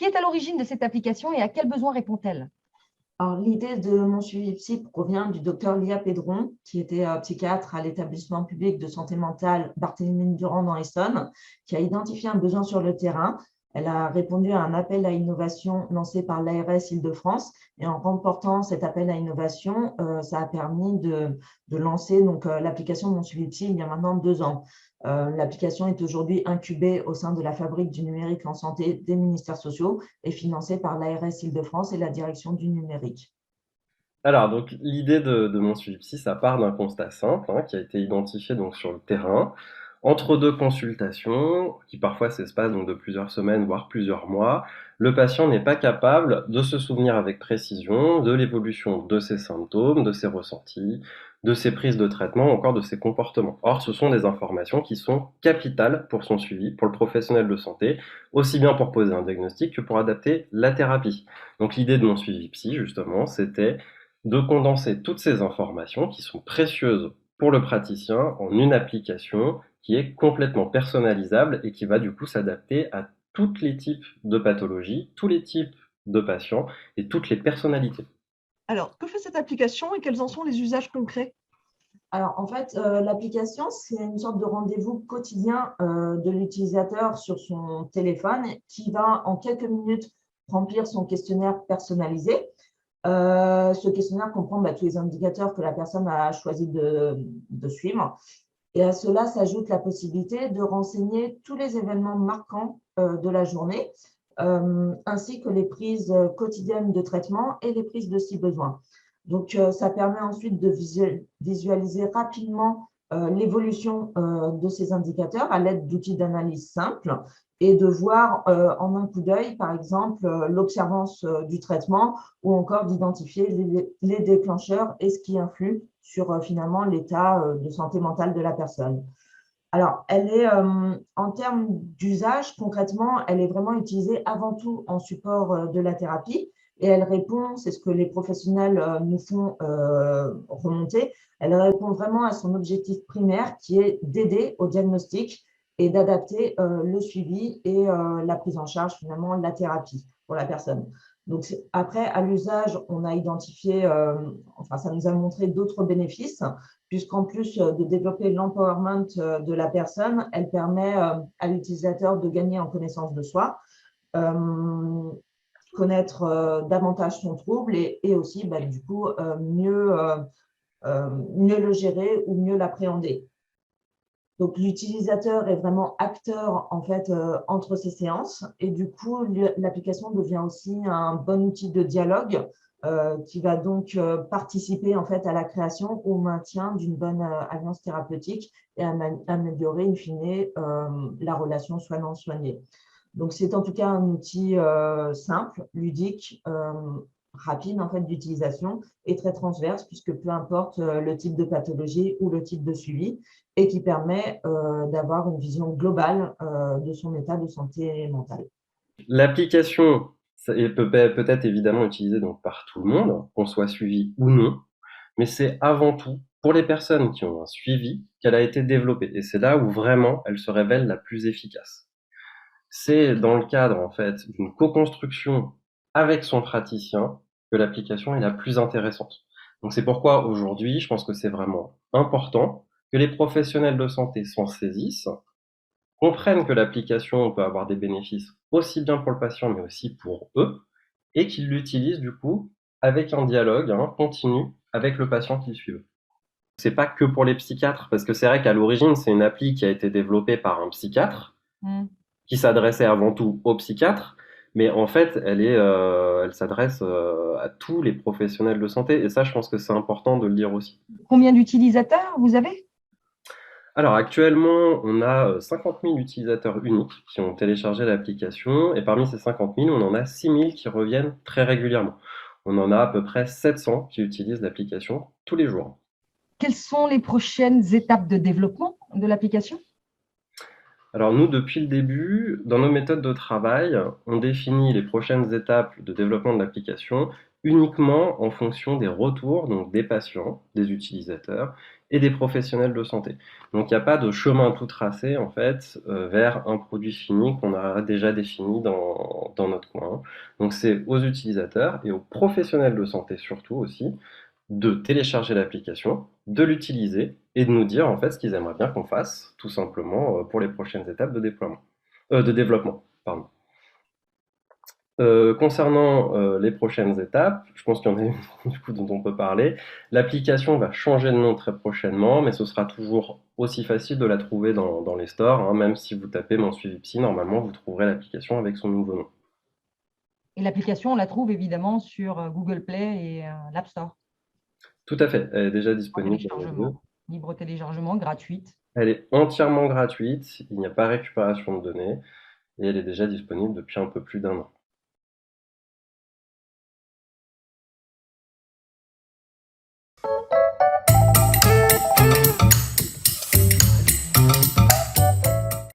Qui est à l'origine de cette application et à quels besoins répond-elle? Alors, l'idée de mon suivi psy provient du docteur Lia Pedron, qui était psychiatre à l'établissement public de santé mentale Barthélemy-Durand dans l'Essonne, qui a identifié un besoin sur le terrain. Elle a répondu à un appel à innovation lancé par l'ARS Île-de-France. Et en remportant cet appel à innovation, ça a permis de lancer l'application Mon Suivi Psy il y a maintenant 2 ans. L'application est aujourd'hui incubée au sein de la Fabrique du numérique en santé des ministères sociaux et financée par l'ARS Île-de-France et la direction du numérique. Alors, donc, l'idée de mon suivi psy, ça part d'un constat simple, hein, qui a été identifié donc sur le terrain. Entre deux consultations, qui parfois s'espacent donc de plusieurs semaines, voire plusieurs mois, le patient n'est pas capable de se souvenir avec précision de l'évolution de ses symptômes, de ses ressentis, de ses prises de traitement, encore de ses comportements. Or, ce sont des informations qui sont capitales pour son suivi, pour le professionnel de santé, aussi bien pour poser un diagnostic que pour adapter la thérapie. Donc, l'idée de mon suivi psy, justement, c'était de condenser toutes ces informations qui sont précieuses pour le praticien en une application qui est complètement personnalisable et qui va du coup s'adapter à tous les types de pathologies, tous les types de patients et toutes les personnalités. Alors, que fait cette application et quels en sont les usages concrets? Alors, en fait, l'application, c'est une sorte de rendez-vous quotidien de l'utilisateur sur son téléphone qui va en quelques minutes remplir son questionnaire personnalisé. Ce questionnaire comprend tous les indicateurs que la personne a choisi de suivre. Et à cela s'ajoute la possibilité de renseigner tous les événements marquants de la journée, ainsi que les prises quotidiennes de traitement et les prises de si besoin. Donc, ça permet ensuite de visualiser rapidement l'évolution de ces indicateurs à l'aide d'outils d'analyse simples et de voir en un coup d'œil, par exemple, l'observance du traitement ou encore d'identifier les déclencheurs et ce qui influe sur finalement l'état de santé mentale de la personne. Alors, elle est, en termes d'usage, concrètement, elle est vraiment utilisée avant tout en support de la thérapie et elle répond, c'est ce que les professionnels nous font remonter, elle répond vraiment à son objectif primaire qui est d'aider au diagnostic et d'adapter le suivi et la prise en charge, finalement, la thérapie pour la personne. Donc, après, à l'usage, on a identifié, ça nous a montré d'autres bénéfices puisqu'en plus de développer l'empowerment de la personne, elle permet à l'utilisateur de gagner en connaissance de soi, connaître davantage son trouble et aussi du coup mieux le gérer ou mieux l'appréhender. Donc l'utilisateur est vraiment acteur en fait entre ces séances et du coup l'application devient aussi un bon outil de dialogue qui va donc participer en fait à la création ou au maintien d'une bonne alliance thérapeutique et améliorer in fine la relation soignant-soigné. Donc c'est en tout cas un outil simple, ludique, rapide en fait d'utilisation et très transverse puisque peu importe le type de pathologie ou le type de suivi et qui permet d'avoir une vision globale de son état de santé mentale. L'application peut être évidemment utilisée donc par tout le monde, qu'on soit suivi ou non, mais c'est avant tout pour les personnes qui ont un suivi qu'elle a été développée. Et c'est là où vraiment elle se révèle la plus efficace. C'est dans le cadre en fait d'une co-construction avec son praticien que l'application est la plus intéressante. Donc c'est pourquoi aujourd'hui, je pense que c'est vraiment important que les professionnels de santé s'en saisissent, comprennent que l'application peut avoir des bénéfices aussi bien pour le patient mais aussi pour eux, et qu'ils l'utilisent du coup avec un dialogue continu avec le patient qu'ils suivent. C'est pas que pour les psychiatres, parce que c'est vrai qu'à l'origine, c'est une appli qui a été développée par un psychiatre, qui s'adressait avant tout aux psychiatres, mais en fait, elle s'adresse à tous les professionnels de santé, et ça, je pense que c'est important de le dire aussi. Combien d'utilisateurs vous avez? Alors actuellement, on a 50 000 utilisateurs uniques qui ont téléchargé l'application, et parmi ces 50 000, on en a 6 000 qui reviennent très régulièrement. On en a à peu près 700 qui utilisent l'application tous les jours. Quelles sont les prochaines étapes de développement de l'application? Alors nous, depuis le début, dans nos méthodes de travail, on définit les prochaines étapes de développement de l'application uniquement en fonction des retours, donc des patients, des utilisateurs et des professionnels de santé. Donc il n'y a pas de chemin tout tracé en fait vers un produit fini qu'on a déjà défini dans notre coin. Donc c'est aux utilisateurs et aux professionnels de santé surtout aussi de télécharger l'application, de l'utiliser et de nous dire en fait ce qu'ils aimeraient bien qu'on fasse tout simplement pour les prochaines étapes de déploiement, de développement, pardon. Concernant les prochaines étapes, je pense qu'il y en a une du coup, dont on peut parler. L'application va changer de nom très prochainement, mais ce sera toujours aussi facile de la trouver dans les stores, hein, même si vous tapez Mon Suivi Psy, normalement vous trouverez l'application avec son nouveau nom. Et l'application, on la trouve évidemment sur Google Play et l'App Store. Tout à fait, elle est déjà En disponible dans les deux. téléchargement, libre téléchargement, gratuite. Elle est entièrement gratuite, il n'y a pas récupération de données, et elle est déjà disponible depuis un peu plus d'1 an.